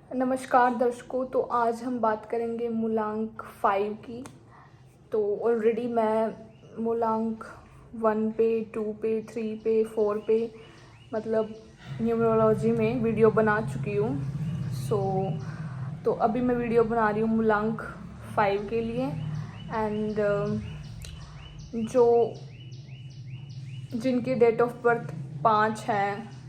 नमस्कार दर्शकों। तो आज हम बात करेंगे मूलांक 5 की। तो ऑलरेडी मैं मूलांक 1 पे, 2 पे, 3 पे, 4 पे मतलब न्यूमरोलॉजी में वीडियो बना चुकी हूँ। तो अभी मैं वीडियो बना रही हूँ मूलांक 5 के लिए। एंड जो जिनकी डेट ऑफ बर्थ 5 है,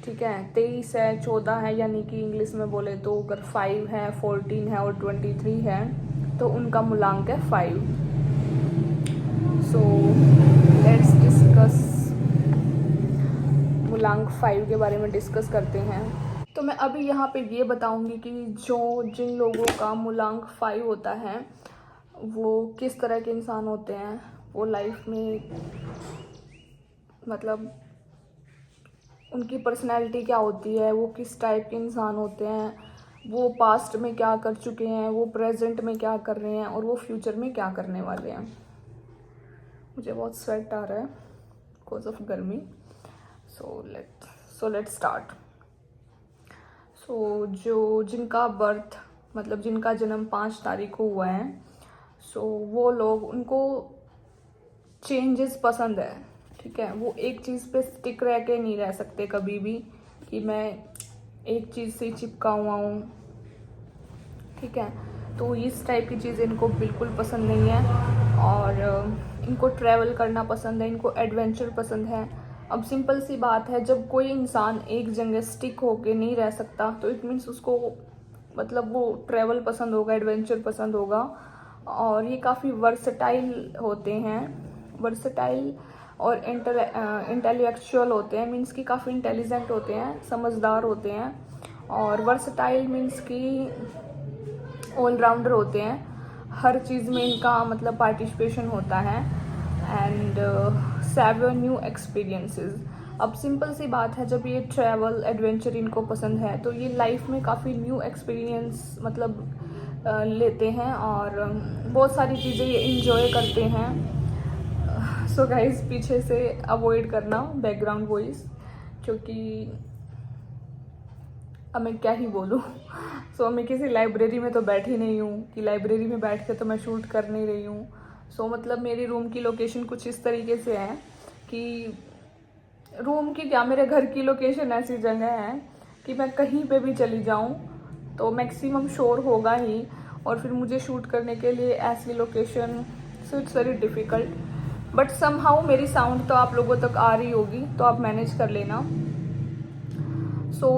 ठीक है, 23 है, 14 है, यानी कि इंग्लिश में बोले तो अगर 5 है, 14 है और 23 है तो उनका मूलांक है 5। सो लेट्स डिस्कस मूलांक 5 के बारे में डिस्कस करते हैं। तो मैं अभी यहाँ पे ये बताऊंगी कि जिन लोगों का मूलांक 5 होता है वो किस तरह के इंसान होते हैं, वो लाइफ में मतलब उनकी पर्सनैलिटी क्या होती है, वो किस टाइप के इंसान होते हैं, वो पास्ट में क्या कर चुके हैं, वो प्रेजेंट में क्या कर रहे हैं और वो फ्यूचर में क्या करने वाले हैं। मुझे बहुत स्वेट आ रहा है बिकॉज ऑफ गर्मी। So let start. जिनका बर्थ मतलब जिनका जन्म 5 तारीख को हुआ है, वो लोग, उनको चेंजेस पसंद है। ठीक है, वो एक चीज़ पे स्टिक रह के नहीं रह सकते कभी भी कि मैं एक चीज़ से चिपका हुआ हूँ। ठीक है, तो इस टाइप की चीज़ें इनको बिल्कुल पसंद नहीं है। और इनको ट्रैवल करना पसंद है, इनको एडवेंचर पसंद है। अब सिंपल सी बात है, जब कोई इंसान एक जगह स्टिक होके नहीं रह सकता तो इट मीन्स उसको मतलब वो ट्रैवल पसंद होगा, एडवेंचर पसंद होगा। और ये काफ़ी वर्सटाइल होते हैं, वर्सटाइल और इंटेलेक्चुअल होते हैं, मीन्स कि काफ़ी इंटेलिजेंट होते हैं, समझदार होते हैं। और वर्सटाइल मीन्स कि ऑलराउंडर होते हैं, हर चीज़ में इनका मतलब पार्टिसिपेशन होता है। And savour new experiences. अब सिंपल सी बात है, जब ये ट्रैवल एडवेंचर इनको पसंद है तो ये लाइफ में काफ़ी न्यू एक्सपीरियंस मतलब लेते हैं और बहुत सारी चीज़ें ये इंजॉय करते हैं। सो गाइस, पीछे से अवॉइड करना बैकग्राउंड वॉइस, क्योंकि अब मैं क्या ही बोलूँ। मैं किसी लाइब्रेरी में तो बैठी नहीं हूँ कि लाइब्रेरी में बैठ के तो मैं शूट कर नहीं रही हूँ। मतलब मेरी रूम की लोकेशन कुछ इस तरीके से है कि रूम की क्या, मेरे घर की लोकेशन ऐसी जगह है कि मैं कहीं पे भी चली जाऊँ तो मैक्सिमम शोर होगा ही। और फिर मुझे शूट करने के लिए ऐसी location, so it's very difficult. But somehow मेरी साउंड तो आप लोगों तक आ रही होगी, तो आप मैनेज कर लेना।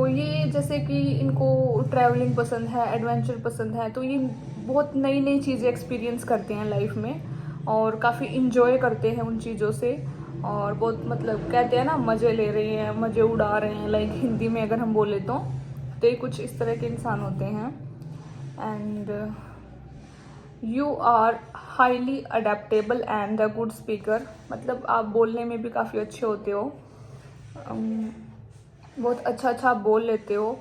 ये जैसे कि इनको ट्रैवलिंग पसंद है, एडवेंचर पसंद है, तो ये बहुत नई नई चीज़ें एक्सपीरियंस करते हैं लाइफ में और काफ़ी इंजॉय करते हैं उन चीज़ों से। और बहुत मतलब कहते हैं ना, मज़े ले रहे हैं, मज़े उड़ा रहे हैं, लाइक हिंदी में अगर हम बोले तो ये कुछ इस तरह के इंसान होते हैं। And you are highly adaptable and a good speaker, मतलब आप बोलने में भी काफ़ी अच्छे होते हो, बहुत अच्छा अच्छा आप बोल लेते हो।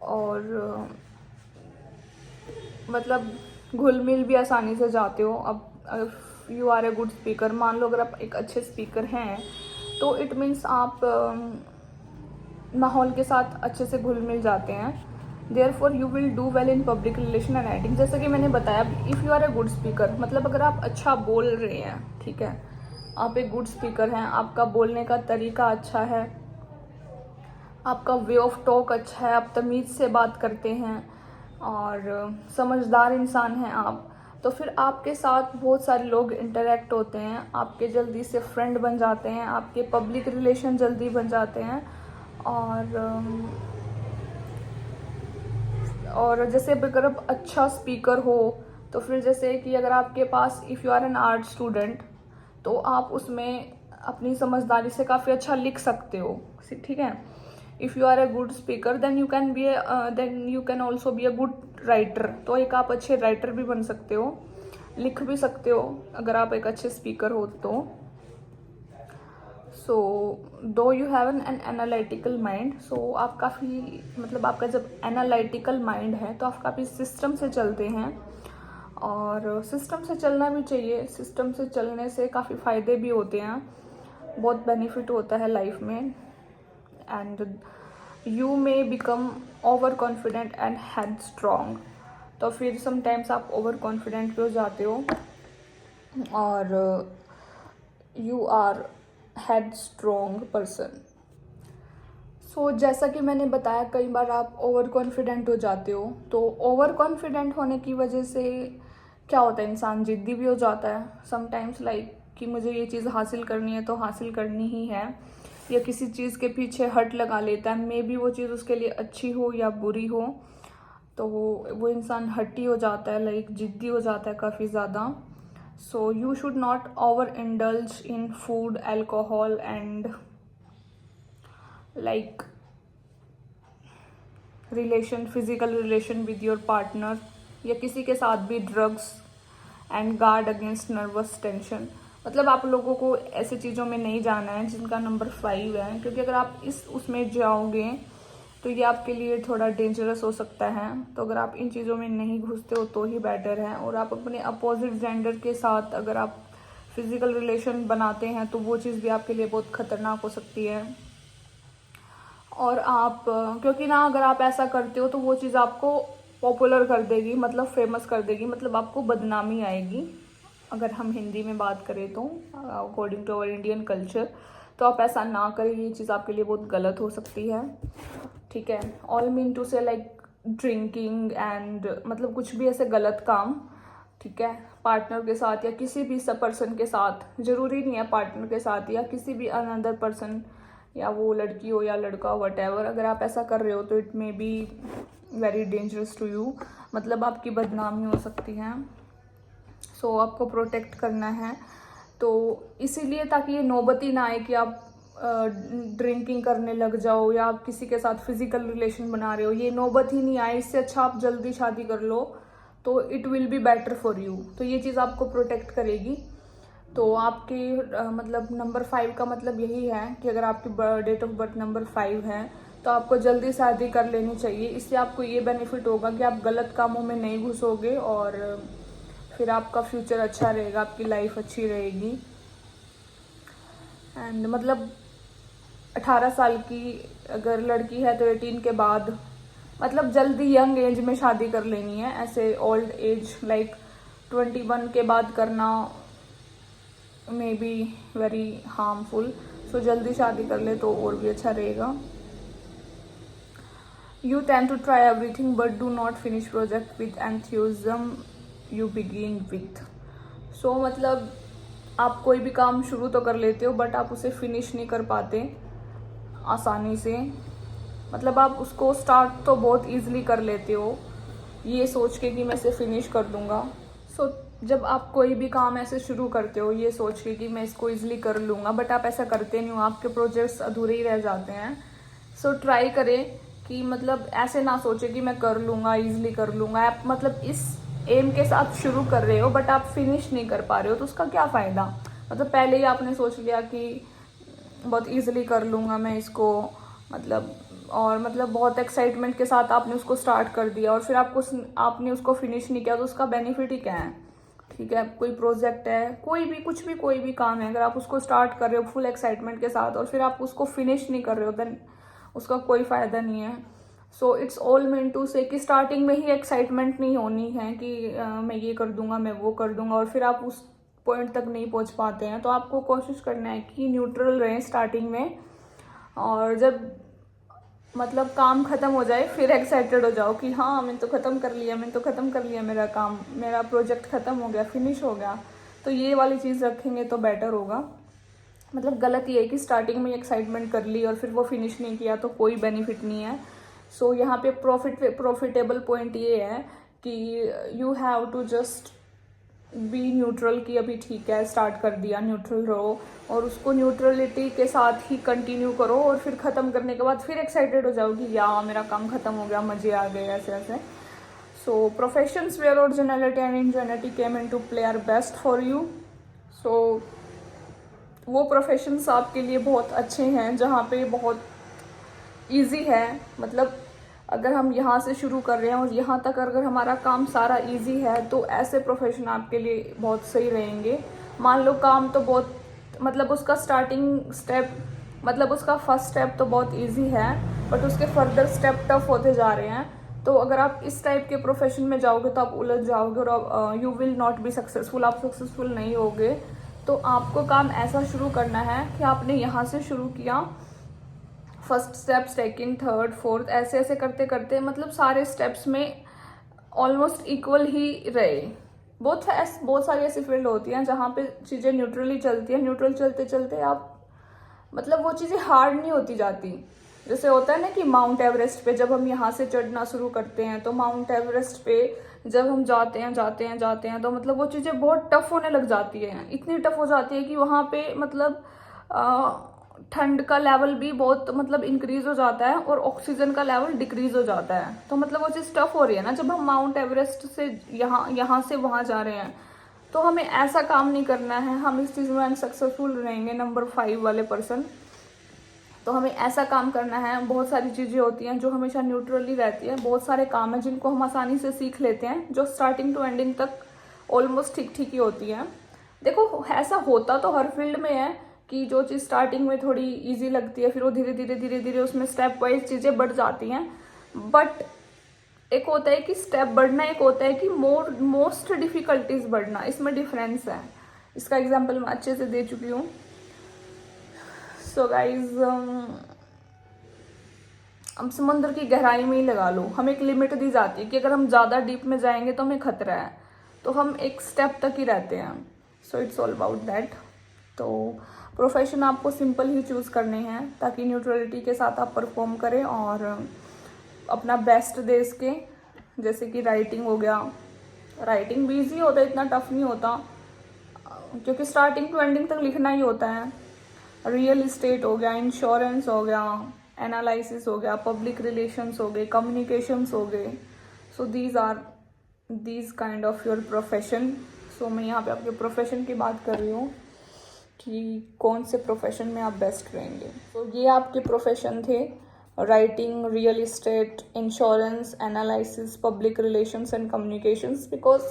और मतलब घुल मिल भी आसानी से जाते हो। अब you are a good speaker, मान लो अगर आप एक अच्छे स्पीकर हैं तो इट मीन्स आप माहौल के साथ अच्छे से घुल मिल जाते हैं। There for you will do well in public relation and writing. जैसे कि मैंने बताया, if you are a good speaker मतलब अगर आप अच्छा बोल रहे हैं, ठीक है, आप एक गुड स्पीकर हैं, आपका बोलने का तरीका अच्छा है, आपका वे ऑफ टॉक अच्छा है, आप तमीज़ से बात करते हैं और समझदार इंसान हैं आप, तो फिर आपके साथ बहुत सारे लोग इंटरेक्ट होते हैं, आपके जल्दी से फ्रेंड बन जाते हैं, आपके पब्लिक रिलेशन जल्दी बन जाते हैं। और जैसे अगर आप अच्छा स्पीकर हो तो फिर जैसे कि अगर आपके पास, if you are an art student, तो आप उसमें अपनी समझदारी से काफ़ी अच्छा लिख सकते हो। ठीक है, if you are a good speaker then you can also be a good writer, तो एक आप अच्छे राइटर भी बन सकते हो, लिख भी सकते हो अगर आप एक अच्छे स्पीकर हो तो। दो you have an analytical mind, आप काफ़ी मतलब आपका जब एनालिटिकल माइंड है तो आप काफ़ी सिस्टम से चलते हैं और सिस्टम से चलना भी चाहिए। सिस्टम से चलने से काफ़ी फ़ायदे भी होते हैं, बहुत बेनिफिट होता है लाइफ में। And you may become over confident and head strong. तो फिर समटाइम्स आप ओवर कॉन्फिडेंट भी हो जाते हो और you are headstrong person. So जैसा कि मैंने बताया, कई बार आप ओवर कॉन्फिडेंट हो जाते हो। तो ओवर कॉन्फिडेंट होने की वजह से क्या होता है, इंसान जिद्दी भी हो जाता है समटाइम्स, लाइक कि मुझे ये चीज़ हासिल करनी है तो हासिल करनी ही है, या किसी चीज़ के पीछे हट लगा लेता है। मे बी वो चीज़ उसके लिए अच्छी हो या बुरी हो, तो वो इंसान हट्टी हो जाता है, लाइक जिद्दी हो जाता है काफ़ी ज़्यादा। So you should not over indulge in food, alcohol and like relation, physical relation with your partner, या किसी के साथ भी drugs, and guard against nervous tension. मतलब आप लोगों को ऐसे चीज़ों में नहीं जाना है जिनका नंबर 5 है, क्योंकि अगर आप उसमें जाओगे तो ये आपके लिए थोड़ा डेंजरस हो सकता है। तो अगर आप इन चीज़ों में नहीं घुसते हो तो ही बेटर है। और आप अपने अपोजिट जेंडर के साथ अगर आप फिजिकल रिलेशन बनाते हैं तो वो चीज़ भी आपके लिए बहुत खतरनाक हो सकती है। और आप क्योंकि ना, अगर आप ऐसा करते हो तो वो चीज़ आपको पॉपुलर कर देगी, मतलब फेमस कर देगी, मतलब आपको बदनामी आएगी। अगर हम हिंदी में बात करें तो according to our Indian culture, तो आप ऐसा ना करें, ये चीज़ आपके लिए बहुत गलत हो सकती है। ठीक है, ऑल मीन टू से लाइक ड्रिंकिंग एंड मतलब कुछ भी ऐसे गलत काम, ठीक है, पार्टनर के साथ या किसी भी पर्सन के साथ, जरूरी नहीं है पार्टनर के साथ, या किसी भी अनदर पर्सन, या वो लड़की हो या लड़का, वट एवर, अगर आप ऐसा कर रहे हो तो it may be very dangerous to you, मतलब आपकी बदनामी हो सकती है। सो आपको प्रोटेक्ट करना है। तो इसीलिए, ताकि ये नौबत ही ना आए कि आप ड्रिंकिंग करने लग जाओ या आप किसी के साथ फिजिकल रिलेशन बना रहे हो, ये नौबत ही नहीं आए, इससे अच्छा आप जल्दी शादी कर लो, तो it will be better for you. तो ये चीज़ आपको प्रोटेक्ट करेगी। तो आपके मतलब नंबर 5 का मतलब यही है कि अगर आपकी डेट ऑफ बर्थ नंबर 5 है तो आपको जल्दी शादी कर लेनी चाहिए। इससे आपको ये बेनिफिट होगा कि आप गलत कामों में नहीं घुसोगे और फिर आपका फ्यूचर अच्छा रहेगा, आपकी लाइफ अच्छी रहेगी। एंड मतलब 18 साल की अगर लड़की है तो 18 के बाद, मतलब जल्दी यंग एज में शादी कर लेनी है। ऐसे ओल्ड एज लाइक 21 के बाद करना may be very harmful. So जल्दी शादी कर ले तो और भी अच्छा रहेगा। You tend to try everything but do not finish project with enthusiasm you begin with. So मतलब आप कोई भी काम शुरू तो कर लेते हो बट आप उसे फिनिश नहीं कर पाते आसानी से। मतलब आप उसको स्टार्ट तो बहुत ईजिली कर लेते हो ये सोच के कि मैं इसे फिनिश कर दूंगा। सो जब आप कोई भी काम ऐसे शुरू करते हो ये सोच के कि मैं इसको ईजिली कर लूँगा, बट आप ऐसा करते नहीं हो, आपके प्रोजेक्ट्स अधूरे ही रह जाते हैं। सो ट्राई करें कि मतलब ऐसे ना सोचे कि मैं कर लूँगा, ईजिली कर लूँगा। आप मतलब इस एम के साथ शुरू कर रहे हो बट आप फिनिश नहीं कर पा रहे हो, तो उसका क्या फ़ायदा। मतलब पहले ही आपने सोच लिया कि बहुत ईजिली कर लूँगा मैं इसको, मतलब और मतलब बहुत एक्साइटमेंट के साथ आपने उसको स्टार्ट कर दिया और फिर आपने उसको फिनिश नहीं किया, तो उसका बेनिफिट ही क्या है। ठीक है, कोई प्रोजेक्ट है, कोई भी कुछ भी कोई भी काम है, अगर आप उसको स्टार्ट कर रहे हो फुल एक्साइटमेंट के साथ और फिर आप उसको फिनिश नहीं कर रहे हो, देन उसका कोई फ़ायदा नहीं है। So it's all mean to say कि स्टार्टिंग में ही एक्साइटमेंट नहीं होनी है कि मैं ये कर दूंगा, मैं वो कर दूंगा, और फिर आप उस पॉइंट तक नहीं पहुंच पाते हैं। तो आपको कोशिश करना है कि न्यूट्रल रहें स्टार्टिंग में, और जब मतलब काम खत्म हो जाए फिर एक्साइटेड हो जाओ कि हाँ मैंने तो ख़त्म कर लिया, मैंने तो ख़त्म कर लिया मेरा काम, मेरा प्रोजेक्ट ख़त्म हो गया, फिनिश हो गया। तो ये वाली चीज़ रखेंगे तो बेटर होगा। मतलब गलत ये है कि स्टार्टिंग में एक्साइटमेंट कर ली और फिर वो फिनिश नहीं किया, तो कोई बेनिफिट नहीं है। सो यहाँ पे प्रॉफिटेबल पॉइंट ये है कि you have to just be neutral, कि अभी ठीक है स्टार्ट कर दिया, न्यूट्रल रहो और उसको न्यूट्रलिटी के साथ ही कंटिन्यू करो, और फिर ख़त्म करने के बाद फिर एक्साइटेड हो जाओ कि या मेरा काम ख़त्म हो गया, मज़े आ गए, ऐसे ऐसे। So professions where originality and ingenuity came into play are best for you. So वो प्रोफेशंस आपके लिए बहुत अच्छे हैं जहाँ पे बहुत इजी है। मतलब अगर हम यहाँ से शुरू कर रहे हैं और यहाँ तक अगर हमारा काम सारा इजी है, तो ऐसे प्रोफेशन आपके लिए बहुत सही रहेंगे। मान लो काम तो बहुत मतलब उसका स्टार्टिंग स्टेप मतलब उसका फर्स्ट स्टेप तो बहुत इजी है, बट उसके फर्दर स्टेप टफ होते जा रहे हैं। तो अगर आप इस टाइप के प्रोफेशन में जाओगे तो आप उलझ जाओगे और you will not be successful, आप सक्सेसफुल नहीं होगे। तो आपको काम ऐसा शुरू करना है कि आपने यहाँ से शुरू किया, first step, second, third, fourth, ऐसे ऐसे करते करते मतलब सारे स्टेप्स में ऑलमोस्ट इक्वल ही रहे। बहुत सारी ऐसी फील्ड होती हैं जहाँ पे चीज़ें न्यूट्रली चलती हैं, न्यूट्रल चलते चलते आप मतलब वो चीज़ें हार्ड नहीं होती जाती। जैसे होता है ना कि माउंट एवरेस्ट पे जब हम यहाँ से चढ़ना शुरू करते हैं, तो माउंट एवरेस्ट पे जब हम जाते हैं तो मतलब वो चीज़ें बहुत टफ होने लग जाती हैं, इतनी टफ हो जाती है कि वहाँ पे मतलब ठंड का लेवल भी बहुत मतलब इंक्रीज हो जाता है और ऑक्सीजन का लेवल डिक्रीज हो जाता है। तो मतलब वो चीज़ टफ हो रही है ना, जब हम माउंट एवरेस्ट से यहाँ से वहाँ जा रहे हैं। तो हमें ऐसा काम नहीं करना है, हम इस चीज़ में सक्सेसफुल रहेंगे, नंबर 5 वाले पर्सन। तो हमें ऐसा काम करना है, बहुत सारी चीज़ें होती हैं जो हमेशा न्यूट्रली रहती है, बहुत सारे काम हैं जिनको हम आसानी से सीख लेते हैं, जो स्टार्टिंग टू एंडिंग तक ऑलमोस्ट ठीक ठीक ही होती हैं। देखो ऐसा होता तो हर फील्ड में है कि जो चीज़ स्टार्टिंग में थोड़ी इजी लगती है, फिर वो धीरे धीरे उसमें स्टेप वाइज चीज़ें बढ़ जाती हैं। बट एक होता है कि स्टेप बढ़ना, एक होता है कि मोस्ट डिफिकल्टीज बढ़ना, इसमें डिफरेंस है। इसका एग्जाम्पल मैं अच्छे से दे चुकी हूँ। सो गाइज हम समुद्र की गहराई में ही लगा लो, हमें एक लिमिट दी जाती है कि अगर हम ज़्यादा डीप में जाएंगे तो हमें खतरा है, तो हम एक स्टेप तक ही रहते हैं। सो इट्स ऑल अबाउट दैट। तो प्रोफेशन आपको सिंपल ही चूज़ करने हैं ताकि न्यूट्रलिटी के साथ आप परफॉर्म करें और अपना बेस्ट दे इसके। जैसे कि राइटिंग हो गया, राइटिंग भी ईजी होता है, इतना टफ नहीं होता क्योंकि स्टार्टिंग टू एंडिंग तक लिखना ही होता है। रियल इस्टेट हो गया, इंश्योरेंस हो गया, एनालिसिस हो गया, पब्लिक रिलेशंस हो गए, कम्युनिकेशंस हो गए। So these kind of your profession. So मैं यहाँ पे आपके प्रोफेशन की बात कर रही हूँ कि कौन से प्रोफेशन में आप बेस्ट रहेंगे। तो ये आपके प्रोफेशन थे, writing, real estate, insurance, analysis, public relations and communications. Because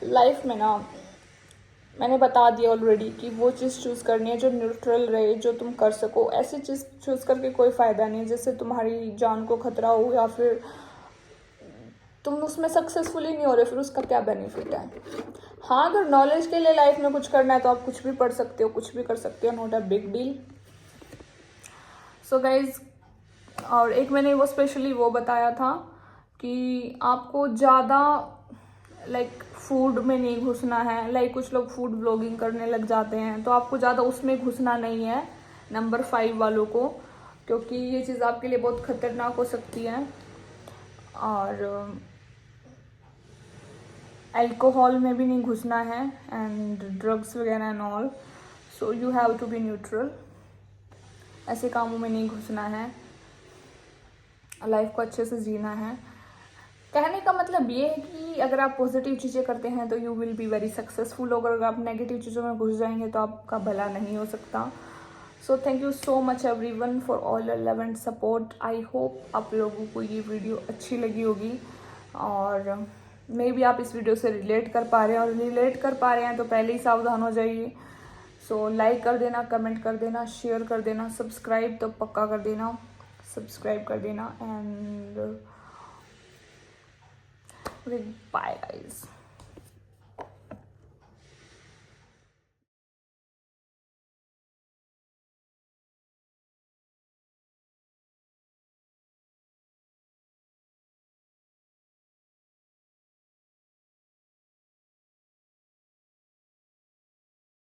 life में ना मैंने बता दिया ऑलरेडी कि वो चीज़ चूज़ करनी है जो न्यूट्रल रहे, जो तुम कर सको। ऐसी चीज़ चूज़ करके कोई फ़ायदा नहीं जिससे तुम्हारी जान को खतरा हो या फिर तुम उसमें सक्सेसफुल ही नहीं हो रहे, फिर उसका क्या बेनिफिट है। हाँ, अगर नॉलेज के लिए लाइफ में कुछ करना है तो आप कुछ भी पढ़ सकते हो, कुछ भी कर सकते हो, not a big deal. So guys, और एक मैंने वो स्पेशली वो बताया था कि आपको ज़्यादा लाइक फूड में नहीं घुसना है। लाइक कुछ लोग फूड ब्लॉगिंग करने लग जाते हैं, तो आपको ज़्यादा उसमें घुसना नहीं है, नंबर 5 वालों को, क्योंकि ये चीज़ आपके लिए बहुत खतरनाक हो सकती है। और अल्कोहल में भी नहीं घुसना है एंड ड्रग्स वगैरह and all. So you have to be neutral, ऐसे कामों में नहीं घुसना है, लाइफ को अच्छे से जीना है। कहने का मतलब ये है कि अगर आप पॉजिटिव चीज़ें करते हैं तो you will be very successful, अगर आप नेगेटिव चीज़ों में घुस जाएंगे तो आपका भला नहीं हो सकता। So thank you so much everyone for all your love and support. I hope आप लोगों को ये वीडियो अच्छी लगी होगी और मे बी आप इस वीडियो से रिलेट कर पा रहे हैं, और रिलेट कर पा रहे हैं तो पहले ही सावधान हो जाइए। सो लाइक कर देना, कमेंट कर देना, शेयर कर देना, सब्सक्राइब तो पक्का कर देना, सब्सक्राइब कर देना एंड बाय गाइस।